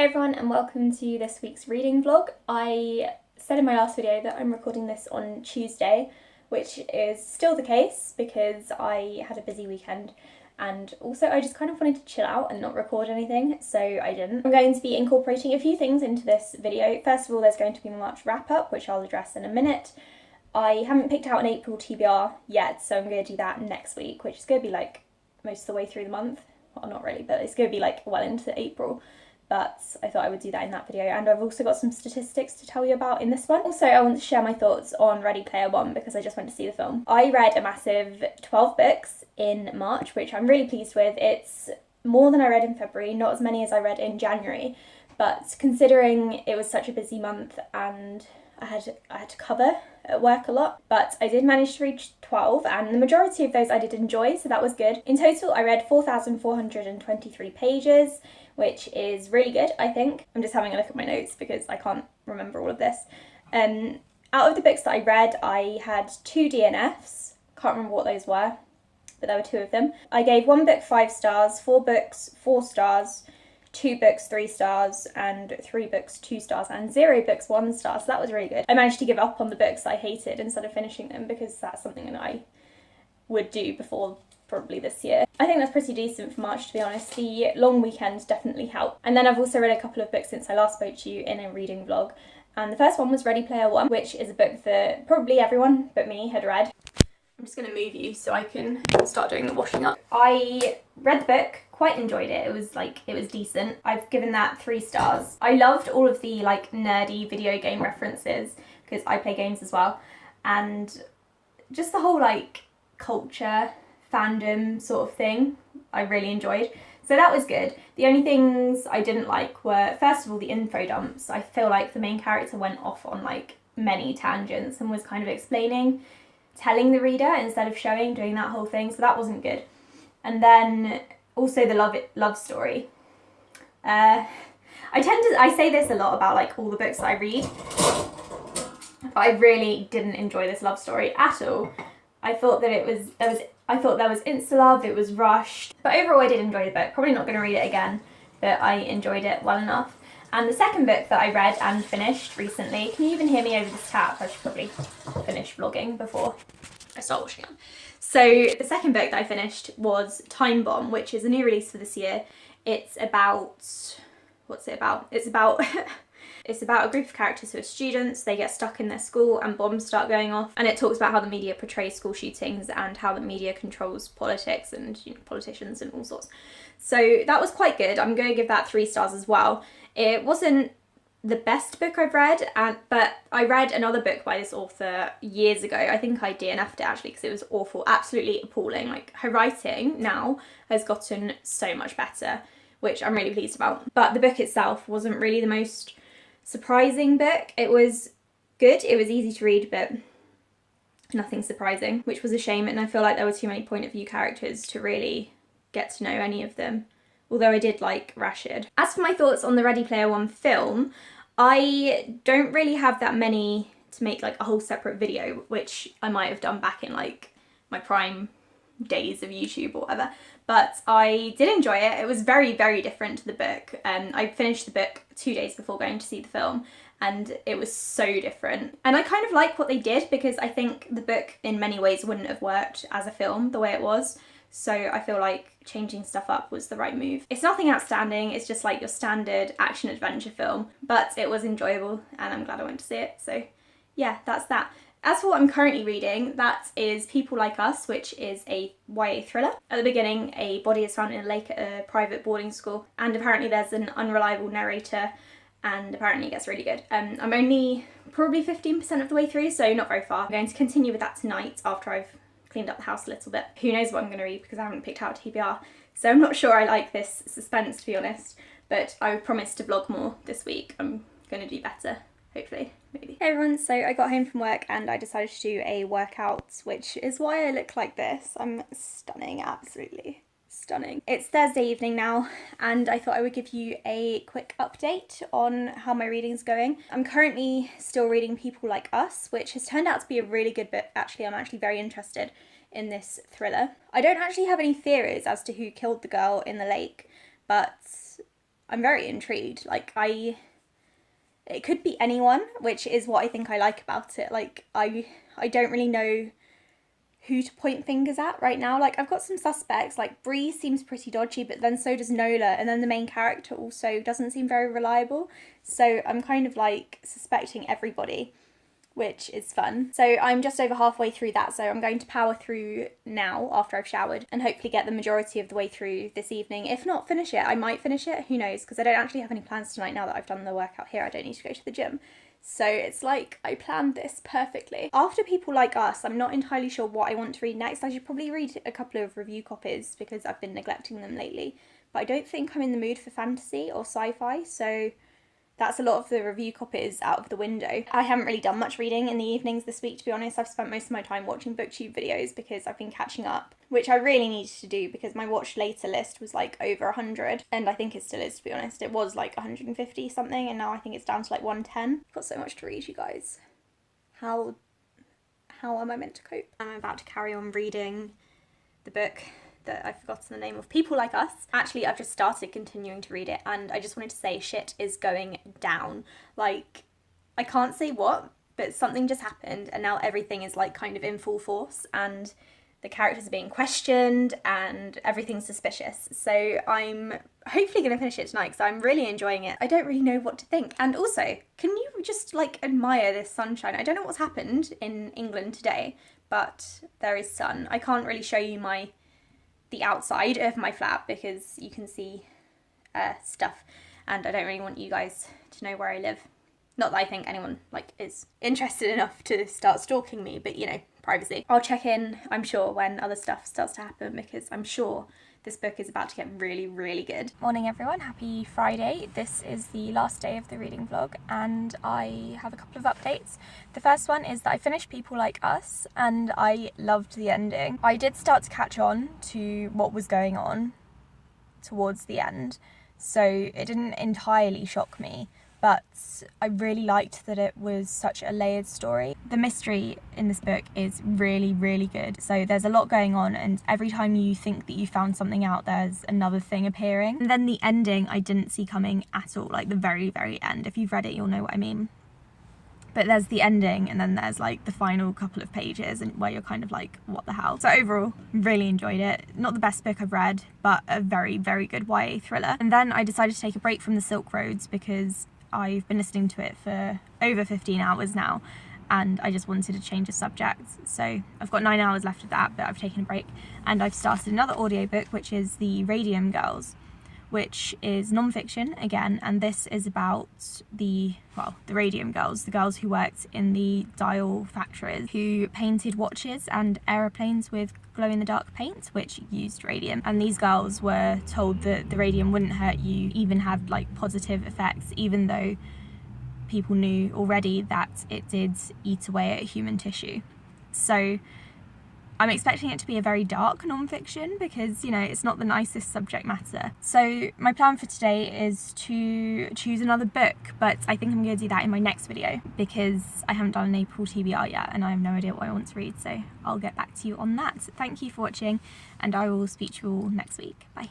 Hey everyone and welcome to this week's reading vlog. I said in my last video that I'm recording this on Tuesday, which is still the case because I had a busy weekend and also I just kind of wanted to chill out and not record anything, so I didn't. I'm going to be incorporating a few things into this video. First of all, there's going to be my March wrap up, which I'll address in a minute. I haven't picked out an April TBR yet, so I'm going to do that next week, which is going to be like most of the way through the month. Well, not really, but it's going to be like well into April. But I thought I would do that in that video, and I've also got some statistics to tell you about in this one. Also, I want to share my thoughts on Ready Player One because I just went to see the film. I read a massive 12 books in March, which I'm really pleased with. It's more than I read in February, not as many as I read in January, but considering it was such a busy month and I had to cover at work a lot, but I did manage to reach 12 and the majority of those I did enjoy, so that was good. In total, I read 4,423 pages, which is really good, I think. I'm just having a look at my notes because I can't remember all of this. Out of the books that I read, I had 2 DNFs. Can't remember what those were, but there were 2 of them. I gave 1 book 5 stars, 4 books 4 stars, 2 books 3 stars, and 3 books 2 stars, and 0 books 1 star, so that was really good. I managed to give up on the books I hated instead of finishing them because that's something that I would do before probably this year. I think that's pretty decent for March, to be honest. The long weekend definitely helped. And then I've also read a couple of books since I last spoke to you in a reading vlog. And the first one was Ready Player One, which is a book that probably everyone but me had read. I'm just going to move you so I can start doing the washing up. I read the book, quite enjoyed it. It was decent. I've given that 3 stars. I loved all of the like nerdy video game references because I play games as well. And just the whole like culture fandom sort of thing I really enjoyed, so that was good. The only things I didn't like were, first of all, the info dumps. I feel like the main character went off on like many tangents and was kind of telling the reader instead of doing that whole thing, so that wasn't good. And then also the love story. I say this a lot about like all the books that I read, but I really didn't enjoy this love story at all. I thought that there was insta-love, it was rushed. But overall I did enjoy the book. Probably not going to read it again, but I enjoyed it well enough. And the second book that I read and finished recently, can you even hear me over this tap? I should probably finish vlogging before I start washing up. So the second book that I finished was Time Bomb, which is a new release for this year. It's about, what's it about? It's about a group of characters who are students. They get stuck in their school and bombs start going off, and it talks about how the media portrays school shootings and how the media controls politics and politicians and all sorts. So that was quite good. I'm going to give that 3 stars as well. It wasn't the best book I've read, but I read another book by this author years ago. I think I DNF'd it actually because it was awful, absolutely appalling. Like, her writing now has gotten so much better, which I'm really pleased about. But the book itself wasn't really the most surprising book. It was good, it was easy to read, but nothing surprising, which was a shame, and I feel like there were too many point of view characters to really get to know any of them, although I did like Rashid. As for my thoughts on the Ready Player One film, I don't really have that many to make like a whole separate video, which I might have done back in like my prime days of YouTube or whatever, but I did enjoy it. It was very, very different to the book. I finished the book 2 days before going to see the film, and it was so different. And I kind of like what they did because I think the book in many ways wouldn't have worked as a film the way it was. So I feel like changing stuff up was the right move. It's nothing outstanding, it's just like your standard action adventure film, but it was enjoyable and I'm glad I went to see it. So yeah, that's that. As for what I'm currently reading, that is People Like Us, which is a YA thriller. At the beginning, a body is found in a lake at a private boarding school, and apparently there's an unreliable narrator, and apparently it gets really good. I'm only probably 15% of the way through, so not very far. I'm going to continue with that tonight after I've cleaned up the house a little bit. Who knows what I'm going to read because I haven't picked out a TBR, so I'm not sure I like this suspense, to be honest, but I promise to vlog more this week. I'm going to do better, hopefully. Maybe. Hey everyone, so I got home from work and I decided to do a workout, which is why I look like this. I'm stunning, absolutely stunning. It's Thursday evening now and I thought I would give you a quick update on how my reading's going. I'm currently still reading People Like Us, which has turned out to be a really good book. Actually, I'm actually very interested in this thriller. I don't actually have any theories as to who killed the girl in the lake, but I'm very intrigued. Like, it could be anyone, which is what I think I like about it. Like, I don't really know who to point fingers at right now. Like, I've got some suspects. Like, Bree seems pretty dodgy, but then so does Nola, and then the main character also doesn't seem very reliable. So I'm kind of like suspecting everybody, which is fun. So I'm just over halfway through that, so I'm going to power through now after I've showered and hopefully get the majority of the way through this evening. If not finish it, I might finish it, who knows, because I don't actually have any plans tonight now that I've done the workout here. I don't need to go to the gym. So it's like I planned this perfectly. After People Like Us, I'm not entirely sure what I want to read next. I should probably read a couple of review copies because I've been neglecting them lately. But I don't think I'm in the mood for fantasy or sci-fi, so that's a lot of the review copies out of the window. I haven't really done much reading in the evenings this week, to be honest. I've spent most of my time watching booktube videos because I've been catching up, which I really needed to do because my watch later list was like over 100, and I think it still is, to be honest. It was like 150 something, and now I think it's down to like 110. I've got so much to read, you guys. How am I meant to cope? I'm about to carry on reading the book that I've forgotten the name of, People Like Us. Actually, I've just started continuing to read it, and I just wanted to say shit is going down. Like, I can't say what, but something just happened, and now everything is like kind of in full force, and the characters are being questioned, and everything's suspicious. So I'm hopefully going to finish it tonight because I'm really enjoying it. I don't really know what to think. And also, can you just like admire this sunshine? I don't know what's happened in England today, but there is sun. I can't really show you the outside of my flat because you can see stuff, and I don't really want you guys to know where I live. Not that I think anyone like is interested enough to start stalking me, but you know, privacy. I'll check in, I'm sure, when other stuff starts to happen because I'm sure this book is about to get really, really good. Morning everyone, happy Friday. This is the last day of the reading vlog and I have a couple of updates. The first one is that I finished People Like Us and I loved the ending. I did start to catch on to what was going on towards the end, so it didn't entirely shock me, but I really liked that it was such a layered story. The mystery in this book is really, really good. So there's a lot going on, and every time you think that you found something out, there's another thing appearing. And then the ending I didn't see coming at all, like the very, very end. If you've read it, you'll know what I mean. But there's the ending, and then there's like the final couple of pages and where you're kind of like, what the hell? So overall, really enjoyed it. Not the best book I've read, but a very, very good YA thriller. And then I decided to take a break from the Silk Roads because I've been listening to it for over 15 hours now and I just wanted to change the subject. So I've got 9 hours left of that, but I've taken a break and I've started another audiobook, which is the Radium Girls, which is non-fiction again, and this is about the Radium Girls, the girls who worked in the dial factories, who painted watches and aeroplanes with glow-in-the-dark paint, which used radium. And these girls were told that the radium wouldn't hurt you, even had like positive effects, even though people knew already that it did eat away at human tissue. So I'm expecting it to be a very dark non-fiction because, you know, it's not the nicest subject matter. So my plan for today is to choose another book, but I think I'm going to do that in my next video because I haven't done an April TBR yet and I have no idea what I want to read, so I'll get back to you on that. Thank you for watching and I will speak to you all next week. Bye.